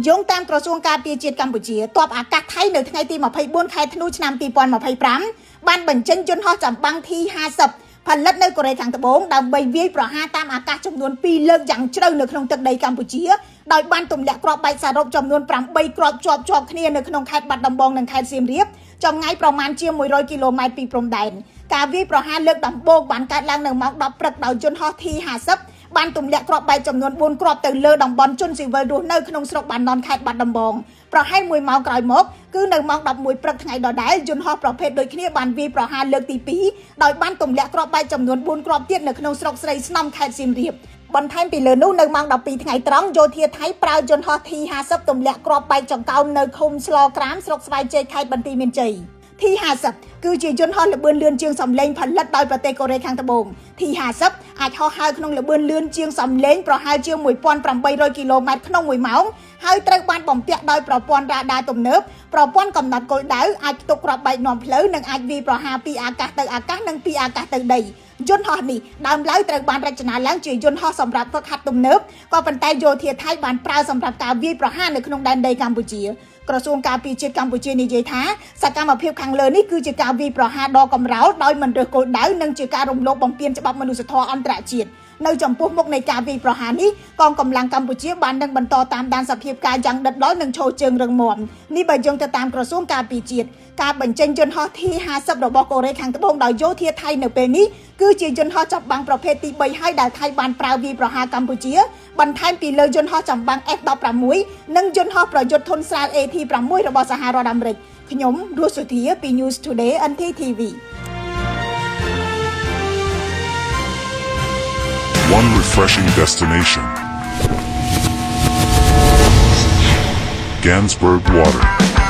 យោងតាមក្រសួងការពារជាតិកម្ពុជាទ័ពអាកាសថៃនៅថ្ងៃទី24ខែធ្នូឆ្នាំ2025បានបញ្ចេញយន្តហោះចម្បាំង T-50 ផលិតនៅកូរ៉េខាងត្បូងដើម្បីវាយប្រហារតាមអាកាសចំនួន2លើកយ៉ាងជ្រៅនៅក្នុងទឹកដីកម្ពុជាដោយបានទម្លាក់គ្រាប់បែកសរុបចំនួន8គ្រាប់ជាប់គ្នានៅក្នុងខេត្តបាត់ដំបងនិងខេត្តសៀមរាបចម្ងាយប្រមាណជា100គីឡូម៉ែត្រពីព្រំដែនការវាយប្រហារលើកដំបូងបានកើតឡើងនៅម៉ោង10ព្រឹកដោយយន្តហោះ T-50 បានទម្លាក់គ្រាប់បែកចំនួន4គ្រាប់ទៅលើតំបន់ជនស៊ីវិលរស់នៅក្នុងស្រុកបាណន់ខេត្តបាត់ដំបងប្រហែល1ម៉ោងក្រោយមកគឺនៅម៉ោង11ព្រឹកថ្ងៃដដែលយន្តហោះប្រភេទដូចគ្នាបានវាយប្រហារលើកទី2ដោយបានទម្លាក់គ្រាប់បែកចំនួន4គ្រាប់ទៀតនៅក្នុងស្រុកស្រីស្នំខេត្តសៀមរាបបន្ថែមពីលើនោះនៅម៉ោង12ថ្ងៃត្រង់យោធាថៃប្រើយន្តហោះ T-50 ទម្លាក់គ្រាប់បែកចង្កោមនៅឃុំស្លក្រាមស្រុកស្វាយជ័យខេត្តបន្ទាយមានជ័យ T-50 គឺជាយន្តហោះល្បឿនលឿនជាងសំឡេងផលិតដោយប្រទេសកូរ៉េខាងត្បូង T-50 អាចហោះហើរក្នុងល្បឿនលឿនជាងសំឡេងប្រហែលជា1800គីឡូម៉ែត្រក្នុង1ម៉ោងហើយត្រូវបានបំពាក់ដោយប្រព័ន្ធរ៉ាដាទំនើបប្រព័ន្ធកំណត់គោលដៅអាចផ្ទុកគ្រាប់បែកនាំផ្លូវនិងអាចវាយប្រហារពីអាកាសទៅអាកាសនិងពីអាកាសទៅដីយន្តហោះនេះដើមឡើយត្រូវបានរចនាឡើងជាយន្តហោះសម្រាប់ហ្វឹកហាត់ទំនើបក៏ប៉ុន្តែយោធាថៃបានប្រើសម្រាប់ការវាយប្រហារនៅក្នុងដែនដីកម្ពុជាក្រសួងការពារជាតិកម្ពុជានិយាយថាសកម្មភាពខាងលើនេះគឺជាការវាយប្រហារដ៏កម្រោលដោយមិនរើសគោលដៅនិងជាការរំលោភបំពានច្បាប់មនុស្សធម៌អន្តរជាតិនៅចំពោះមុខនៃការវាយប្រហារនេះកងកម្លាំងកម្ពុជាបាននឹងបន្តតាមដានសភាពការយ៉ាងដិតដល់និងឈរជើងរឹងមាំនេះបើយោងទៅតាមក្រសួងការពារជាតិការបញ្ចេញយន្តហោះ T-50 របស់កូរ៉េខាងត្បូងដោយយោធាថៃនៅពេលនេះគឺជាយន្តហោះចម្បាំងប្រភេទទី3ហើយដែលថៃបានប្រើវាយប្រហារកម្ពុជាបន្ថែមពីលើយន្តហោះចម្បាំង F-16 និងយន្តហោះប្រយុទ្ធធុនស្រាល AT-6 របស់សហរដ្ឋអាមេរិកខ្ញុំរស់សុធាពី News Today NTTV One refreshing destination. Gansberg Water.